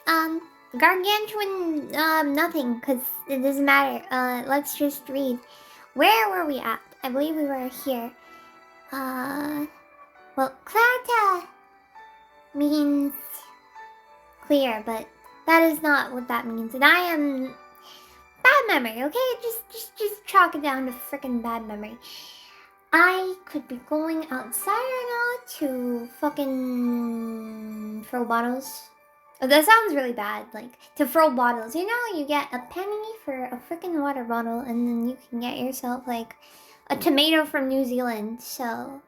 Gargantuan, nothing, because it doesn't matter. Let's just read. Where were we at? I believe we were here. Well, clarta means clear, but that is not what that means. And I am bad memory, okay? Just chalk it down to freaking bad memory. I could be going outside right now to fucking throw bottles. Oh, that sounds really bad. Like, to throw bottles. You know, you get a penny for a freaking water bottle, and then you can get yourself, like, a tomato from New Zealand, so...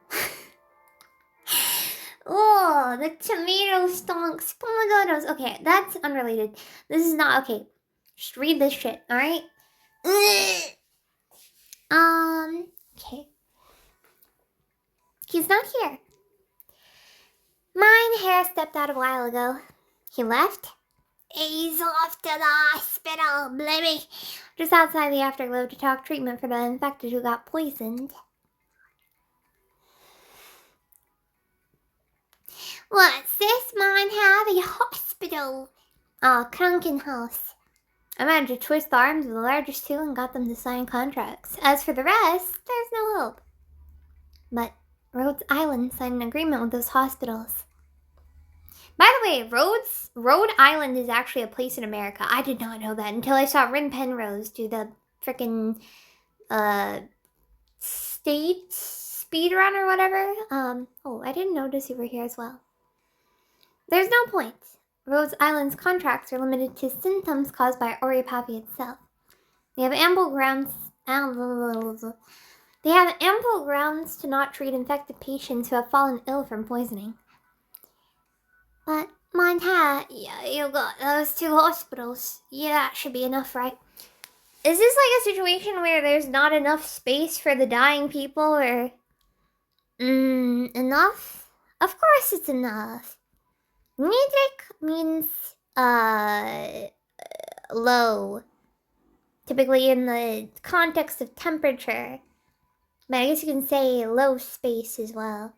Oh, the tomato stonks. Pomodoros. Okay, that's unrelated. This is not okay. Just read this shit, alright? Okay. He's not here. Mine hair stepped out a while ago. He left? He's off to the hospital, blimey. Just outside the afterglow to talk treatment for the infected who got poisoned. What's this? Mine have a hospital. Krankenhaus. I managed to twist the arms of the largest two and got them to sign contracts. As for the rest, there's no hope. But Rhodes Island signed an agreement with those hospitals. By the way, Rhode Island is actually a place in America. I did not know that until I saw Rin Penrose do the frickin' state speedrun or whatever. Oh, I didn't notice you were here as well. There's no point. Rhode Island's contracts are limited to symptoms caused by Oripapi itself. They have ample grounds to not treat infected patients who have fallen ill from poisoning. But Montana, yeah, you got those two hospitals. Yeah, that should be enough, right? Is this like a situation where there's not enough space for the dying people, or... enough? Of course it's enough. Niedrig means, low. Typically in the context of temperature. But I guess you can say low space as well.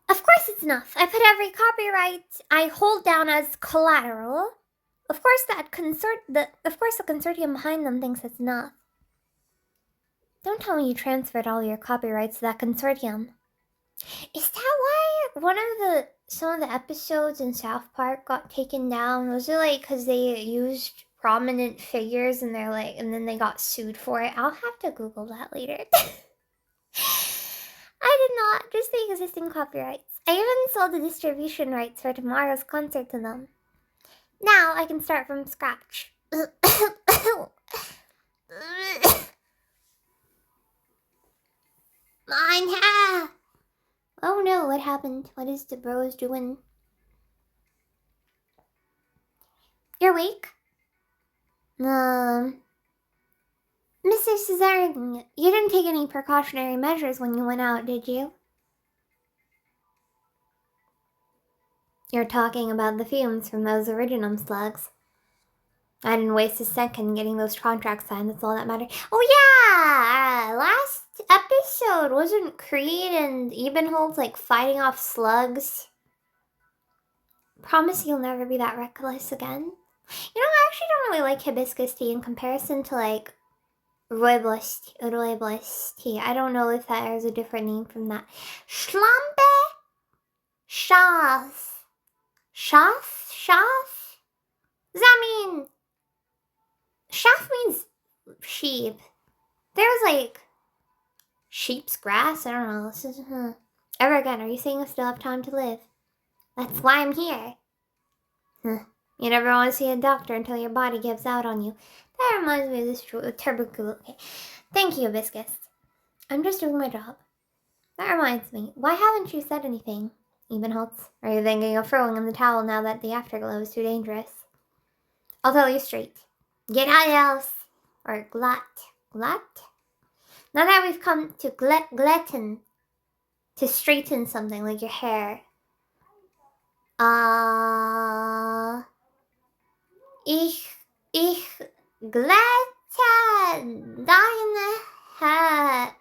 Of course it's enough. I put every copyright I hold down as collateral. Of course the consortium behind them thinks it's enough. Don't tell me you transferred all your copyrights to that consortium. Is that why some of the episodes in South Park got taken down? Was it like because they used prominent figures and then they got sued for it? I'll have to Google that later. I did not, just the existing copyrights. I even sold the distribution rights for tomorrow's concert to them. Now I can start from scratch. Mine hair! Oh no, what happened? What is the bros doing? You're awake? Mr. Cesarin, you didn't take any precautionary measures when you went out, did you? You're talking about the fumes from those iridium slugs. I didn't waste a second getting those contracts signed, that's all that mattered. Oh yeah! Last episode, wasn't Creed and Ebenholz like fighting off slugs? Promise you'll never be that reckless again. You know, I actually don't really like hibiscus tea in comparison to like rooibos tea. I don't know if that is a different name from that. Schlampe? Schaf? Does that mean... Schaf means sheep. There's like... sheep's grass? I don't know. This is... Ever again, are you saying I still have time to live? That's why I'm here. You never want to see a doctor until your body gives out on you. That reminds me of this turbo cool. Okay. Thank you, Hibiscus. I'm just doing my job. That reminds me. Why haven't you said anything, Ebenholtz? Are you thinking of throwing in the towel now that the afterglow is too dangerous? I'll tell you straight. Get out else. Or glut. Glut? Now that we've come to gletten, to straighten something like your hair. Ich glätte deine Haare.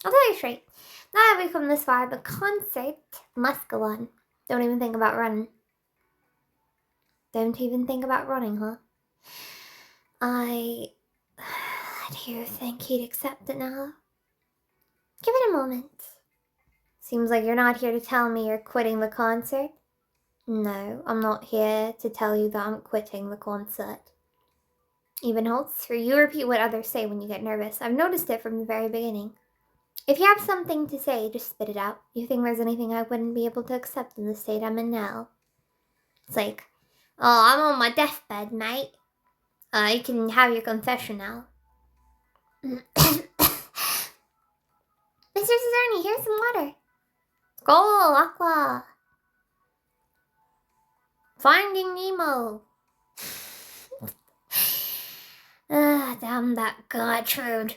I'll tell you straight. Now that we've come this far, the concert must go on. Don't even think about running. Don't even think about running, huh? Do you think he'd accept it now? Give it a moment. Seems like you're not here to tell me you're quitting the concert. No, I'm not here to tell you that I'm quitting the concert. Even Holtz, you repeat what others say when you get nervous. I've noticed it from the very beginning. If you have something to say, just spit it out. You think there's anything I wouldn't be able to accept in the state I'm in now? It's like, oh, I'm on my deathbed, mate. You can have your confession now. Mr. Cesarni, here's some water. Skull, Aqua. Finding Nemo. Damn that Gertrude.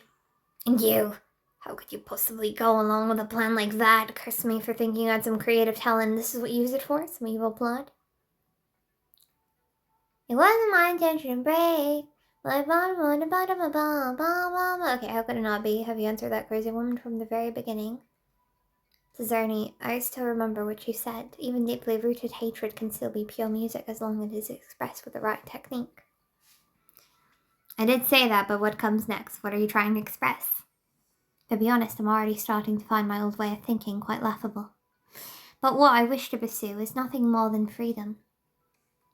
And you. How could you possibly go along with a plan like that? Curse me for thinking you had some creative talent. This is what you use it for? Some evil blood? It wasn't my intention to break. Okay, how could it not be? Have you answered that crazy woman from the very beginning? Cesarni, I still remember what you said. Even deeply rooted hatred can still be pure music as long as it is expressed with the right technique. I did say that, but what comes next? What are you trying to express? To be honest, I'm already starting to find my old way of thinking quite laughable. But what I wish to pursue is nothing more than freedom.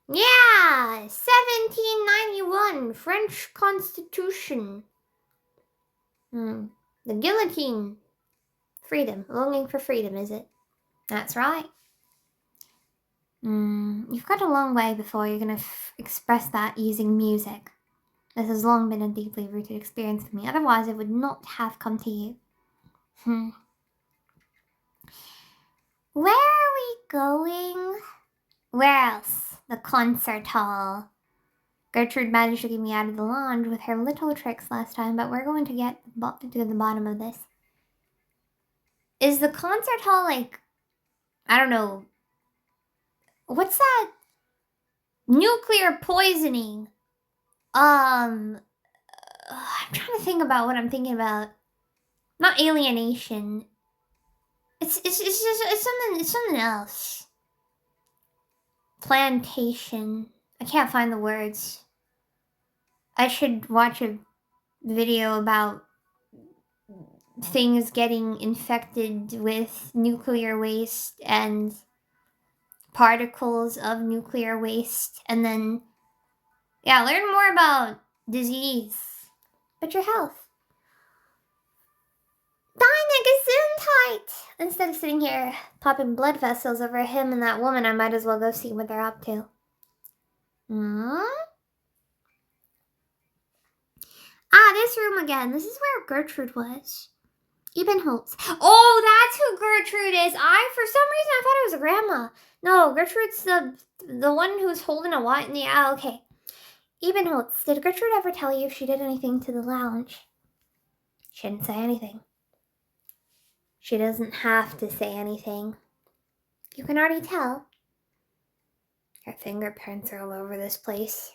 Yeah! 1791, French Constitution. The guillotine. Freedom. Longing for freedom, is it? That's right. You've got a long way before you're going to express that using music. This has long been a deeply rooted experience for me. Otherwise, it would not have come to you. Where are we going? Where else? The concert hall. Gertrude managed to get me out of the lounge with her little tricks last time, but we're going to get to the bottom of this. Is the concert hall like, I don't know, what's that? Nuclear poisoning. I'm trying to think about what I'm thinking about. Not alienation. It's something else. Plantation. I can't find the words. I should watch a video about things getting infected with nuclear waste and particles of nuclear waste, and then, yeah, learn more about disease. But your health. Gesundheit! Instead of sitting here popping blood vessels over him and that woman, I might as well go see what they're up to. This room again. This is where Gertrude was. Ebenholtz. Oh, that's who Gertrude is. For some reason, I thought it was a grandma. No, Gertrude's the one who's holding a what in the... okay. Ebenholtz, did Gertrude ever tell you if she did anything to the lounge? She didn't say anything. She doesn't have to say anything. You can already tell. Her fingerprints are all over this place.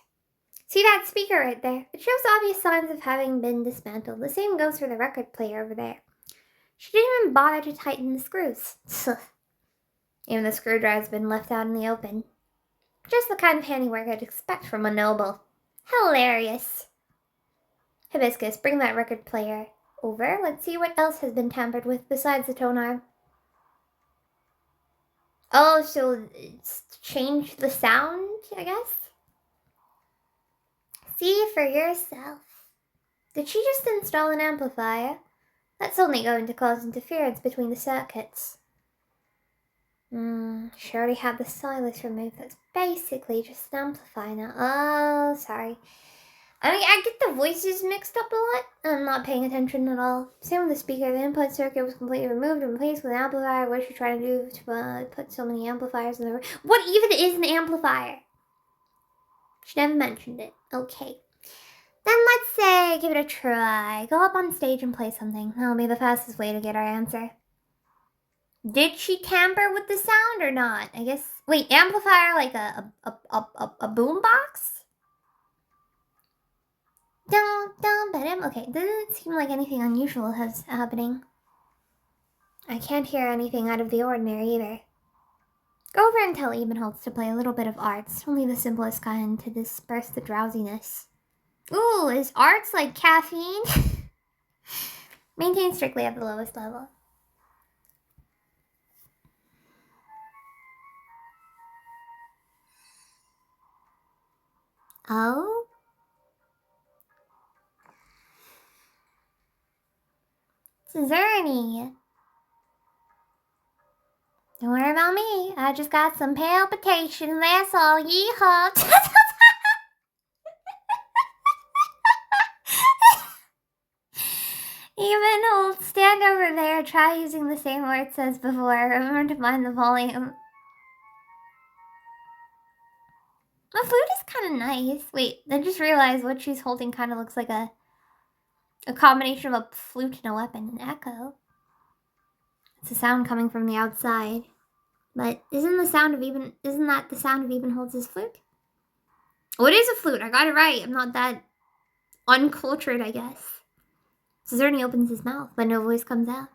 See that speaker right there? It shows obvious signs of having been dismantled. The same goes for the record player over there. She didn't even bother to tighten the screws. Even the screwdriver's been left out in the open. Just the kind of handiwork I'd expect from a noble. Hilarious. Hibiscus, bring that record player over. Let's see what else has been tampered with besides the tone arm. Oh, so it's changed the sound, I guess? See for yourself. Did she just install an amplifier? That's only going to cause interference between the circuits. She already had the stylus removed. That's basically just an amplifier now. Oh, sorry. I mean, I get the voices mixed up a lot. I'm not paying attention at all. Same with the speaker. The input circuit was completely removed and replaced with an amplifier. What is she trying to do to put so many amplifiers in the room? What even is an amplifier? She never mentioned it. Okay. Then let's say, give it a try. Go up on stage and play something. That'll be the fastest way to get our answer. Did she tamper with the sound or not? I guess. Wait, amplifier like a boombox? Okay, doesn't seem like anything unusual is happening. I can't hear anything out of the ordinary either. Go over and tell Ebenholz to play a little bit of arts, only the simplest kind to disperse the drowsiness. Ooh, is arts like caffeine? Maintain strictly at the lowest level. Oh? Zerny. Don't worry about me. I just got some palpitations, that's all. Yeehaw. Even old stand over there, try using the same words as before. Remember to mind the volume. The flute is kind of nice. Wait, I just realized what she's holding kind of looks like a combination of a flute and a weapon, an echo. It's a sound coming from the outside. But isn't that the sound of Ebenholz's flute? Oh, it is a flute. I got it right. I'm not that uncultured, I guess. Zerny opens his mouth, but no voice comes out.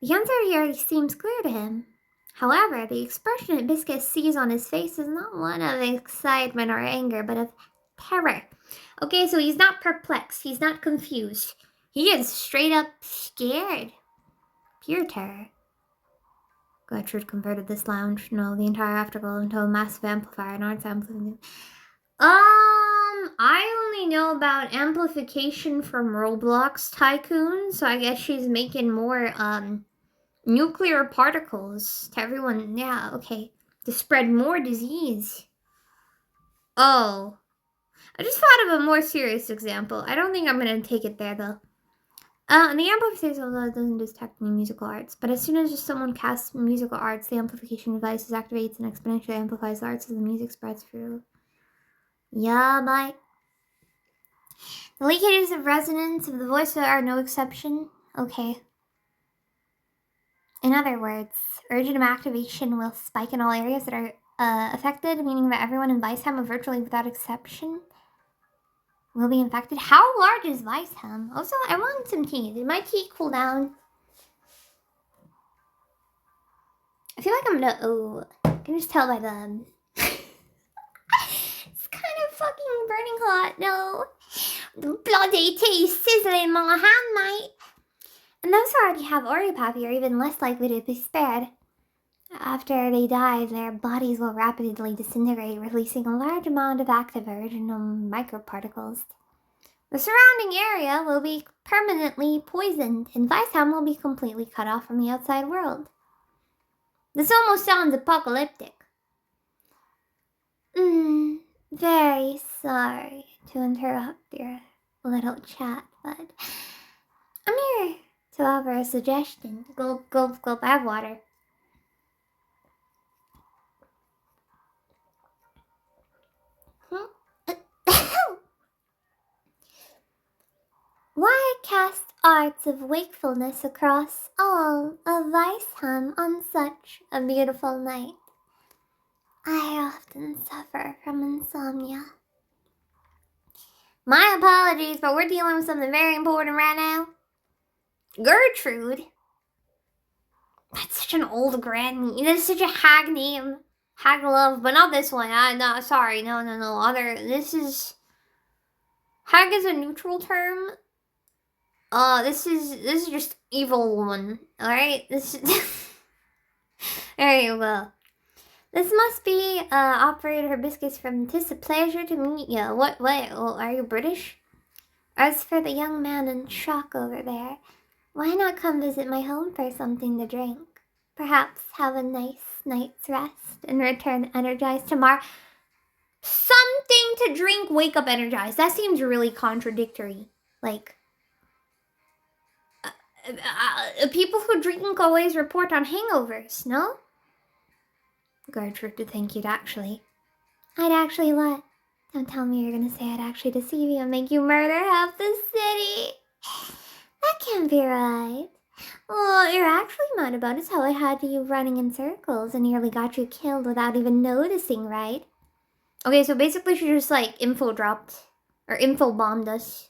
The answer here seems clear to him. However, the expression Hibiscus sees on his face is not one of excitement or anger, but of terror. Okay, so he's not perplexed. He's not confused. He is straight up scared. Pure terror. Gertrude converted this lounge, the entire afterglow into a massive amplifier, an arts amplifier. I only know about amplification from Roblox Tycoon, so I guess she's making more, nuclear particles to everyone. Yeah, okay. To spread more disease. Oh. I just thought of a more serious example. I don't think I'm gonna take it there, though. The amplification doesn't detect any musical arts, but as soon as someone casts musical arts, the amplification device activates and exponentially amplifies the arts as the music spreads through. Yeah, bye. The leakages of resonance of the voice are no exception. Okay. In other words, urgent activation will spike in all areas that are affected, meaning that everyone in Weisham, virtually without exception, will be infected. How large is Weisham? Also, I want some tea. Did my tea cool down? I feel like I'm gonna, I can just tell by the, it's kind of fucking burning hot, no. The bloody tea sizzling in my hand, mate. And those who already have Oriopappy are even less likely to be spared. After they die, their bodies will rapidly disintegrate, releasing a large amount of active original microparticles. The surrounding area will be permanently poisoned, and Weisham will be completely cut off from the outside world. This almost sounds apocalyptic. Very sorry to interrupt your little chat, but I'm here to offer a suggestion. Gulp, gulp, gulp, I have water. Why cast arts of wakefulness across all of Weisham on such a beautiful night? I often suffer from insomnia. My apologies, but we're dealing with something very important right now. Gertrude. That's such an old granny. That's such a hag name. Hag love, but not this one. No, sorry. No. This is... Hag is a neutral term. This is just evil woman. Alright? This is... There you go. This must be, Operator Hibiscus from 'Tis a pleasure to meet you. What, are you British? As for the young man in shock over there, why not come visit my home for something to drink? Perhaps have a nice night's rest and return energized tomorrow. Something to drink, wake up energized. That seems really contradictory. Like, people who drink always report on hangovers, no? Gertrude to think you'd actually. I'd actually what? Don't tell me you're gonna say I'd actually deceive you and make you murder half the city. That can't be right. What you're actually mad about is how I had you running in circles and nearly got you killed without even noticing, right? Okay, so basically she just like info bombed us.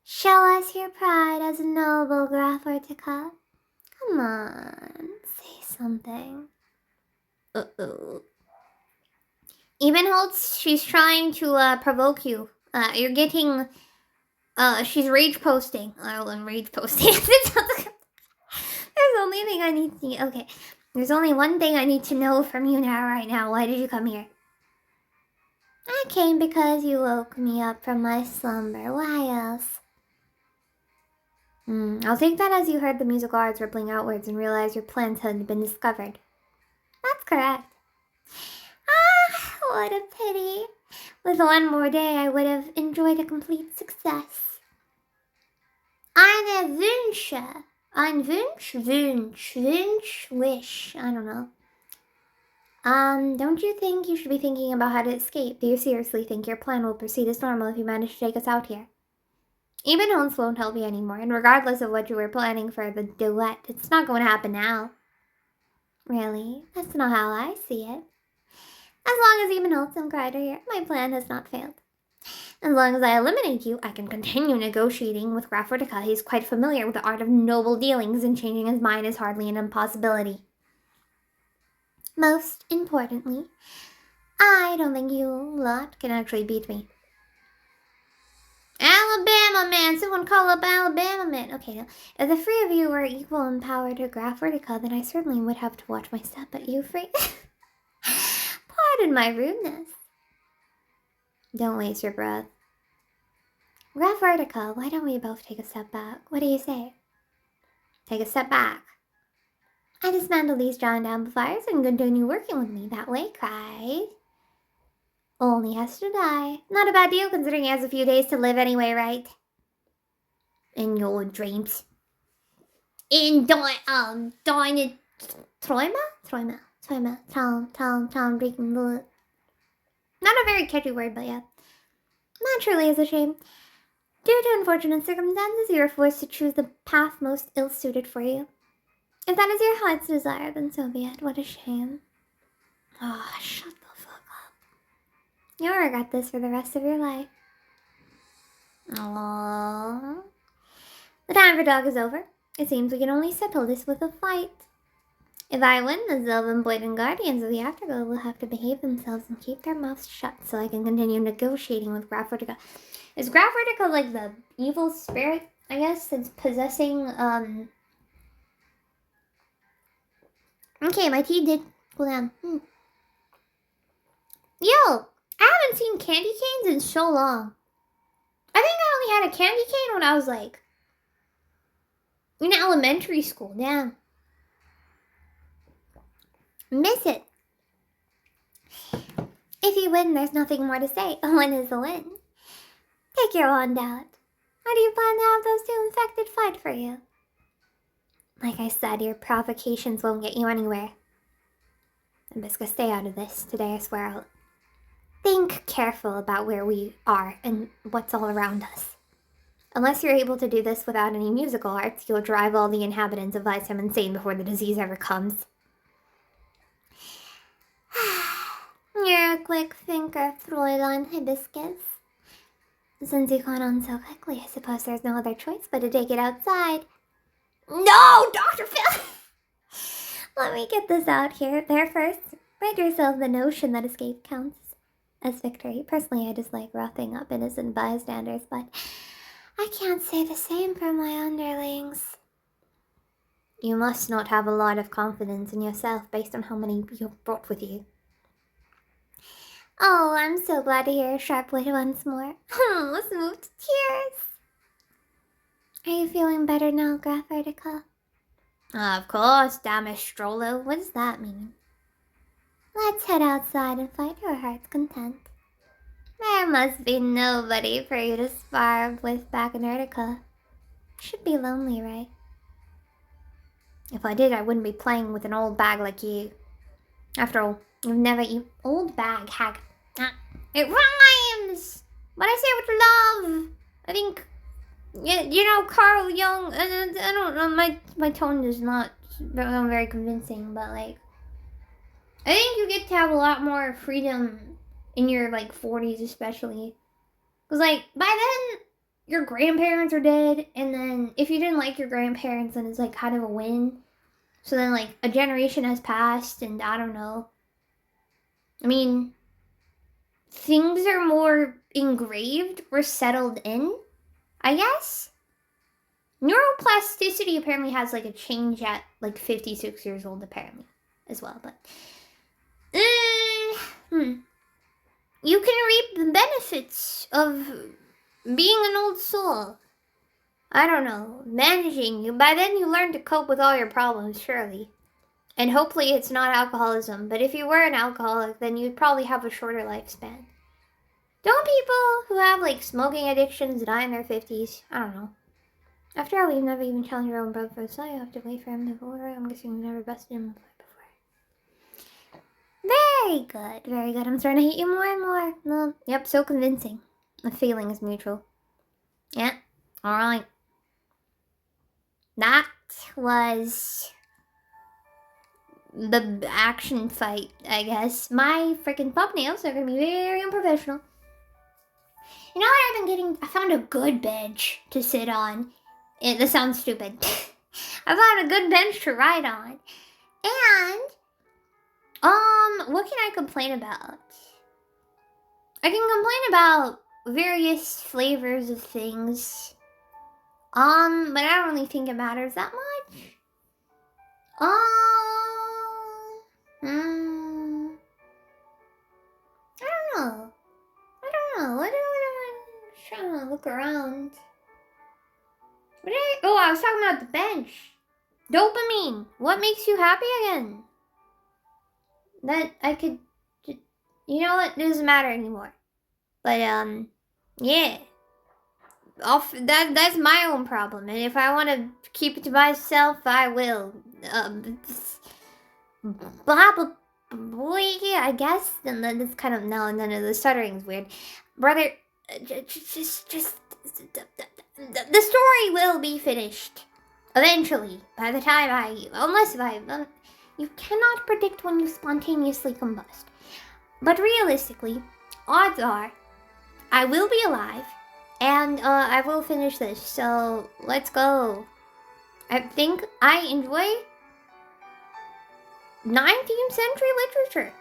Show us your pride as a noble Graf Ortica. Come on, say something. Uh-oh. Ebenholz, she's trying to provoke you. You're getting, she's rage posting. Rage posting. There's only thing I need to, okay. There's only one thing I need to know from you right now. Why did you come here? I came because you woke me up from my slumber. Why else? I'll take that as you heard the musical arts rippling outwards and realized your plans had been discovered. That's correct. Ah, what a pity. With one more day, I would have enjoyed a complete success. Eine Wünsche. Ein Wunsch, wish. I don't know. Don't you think you should be thinking about how to escape? Do you seriously think your plan will proceed as normal if you manage to take us out here? Even Holmes won't help you anymore, and regardless of what you were planning for the duet, it's not going to happen now. Really? That's not how I see it. As long as even Holtz and Crider here, my plan has not failed. As long as I eliminate you, I can continue negotiating with Graf Vertica. He's quite familiar with the art of noble dealings, and changing his mind is hardly an impossibility. Most importantly, I don't think you lot can actually beat me. Alabama man! Someone call up Alabama man! Okay, now, if the three of you were equal in power to Graf Vertica, then I certainly would have to watch my step, but you three... Pardon my rudeness. Don't waste your breath. Graf Vertica, why don't we both take a step back? What do you say? Take a step back. I dismantle these giant amplifiers and continue working with me that way, Cry. Only has to die. Not a bad deal considering he has a few days to live anyway, right? In your dreams. In Träume, Traum, not a very catchy word, but yeah. Naturally is a shame. Due to unfortunate circumstances, you are forced to choose the path most ill-suited for you. If that is your heart's desire, then so be it. What a shame. Oh, shut the fuck up. You'll regret this for the rest of your life. Aww. The time for talk is over. It seems we can only settle this with a fight. If I win, the Zelven-Boyden Guardians of the Afterglow will have to behave themselves and keep their mouths shut so I can continue negotiating with Graf Vertica. Is Graf Vertica like the evil spirit, I guess, that's possessing, Okay, my tea did go down. Yo, I haven't seen candy canes in so long. I think I only had a candy cane when I was, like, in elementary school. Damn. Miss it. If you win, there's nothing more to say. A win is a win. Take your wand out. How do you plan to have those two infected fight for you? Like I said, your provocations won't get you anywhere. I'm just gonna stay out of this today, I swear. I'll think careful about where we are and what's all around us. Unless you're able to do this without any musical arts, you'll drive all the inhabitants of Weissheim insane before the disease ever comes. You're a quick thinker, Fräulein Hibiscus. Since you caught on so quickly, I suppose there's no other choice but to take it outside. No, Dr. Phil! Let me get this out here. There first, rid yourself the notion that escape counts as victory. Personally, I dislike roughing up innocent bystanders, but I can't say the same for my underlings. You must not have a lot of confidence in yourself based on how many you've brought with you. Oh, I'm so glad to hear a sharp wit once more. Let's move to tears. Are you feeling better now, Graf Vertica? Of course, damn it, Strollo. What does that mean? Let's head outside and fight to our heart's content. There must be nobody for you to spar with back in Ertica. Should be lonely, right? If I did, I wouldn't be playing with an old bag like you. After all, you've never eaten old bag hag. It rhymes! But I say it with love. I think, you know, Carl Jung, I don't know, my tone is not very convincing, but like, I think you get to have a lot more freedom in your like 40s especially. Because like, by then, your grandparents are dead, and then if you didn't like your grandparents, then it's like kind of a win. So then, like, a generation has passed, and I don't know. I mean, things are more engraved or settled in, I guess. Neuroplasticity apparently has, like, a change at, like, 56 years old, apparently, as well, but... You can reap the benefits of being an old soul. I don't know, managing. By then you learn to cope with all your problems, surely. And hopefully it's not alcoholism, but if you were an alcoholic, then you'd probably have a shorter lifespan. Don't people who have, like, smoking addictions die in their 50s? I don't know. After all, we've never even challenged your own brother for a side. You have to wait for him to go over. I'm guessing we've never bested him before. Very good, very good. I'm starting to hate you more and more. No, yep, so convincing. The feeling is mutual. Yeah, alright. That was the action fight, I guess. My freaking thumbnails are gonna be very unprofessional. You know what I found a good bench to sit on. This sounds stupid. I found a good bench to ride on. And, what can I complain about? I can complain about various flavors of things. But I don't really think it matters that much. I don't know. What do I trying to look around? I was talking about the bench. Dopamine. What makes you happy again? That I could, you know what? It doesn't matter anymore. But yeah. That's my own problem, and if I want to keep it to myself, I will. Blah blah boy, I guess. And then it's kind of no, the stuttering's weird, brother. Just the story will be finished eventually. By the time you cannot predict when you spontaneously combust, but realistically, odds are, I will be alive. And I will finish this, so let's go. I think I enjoy 19th century literature.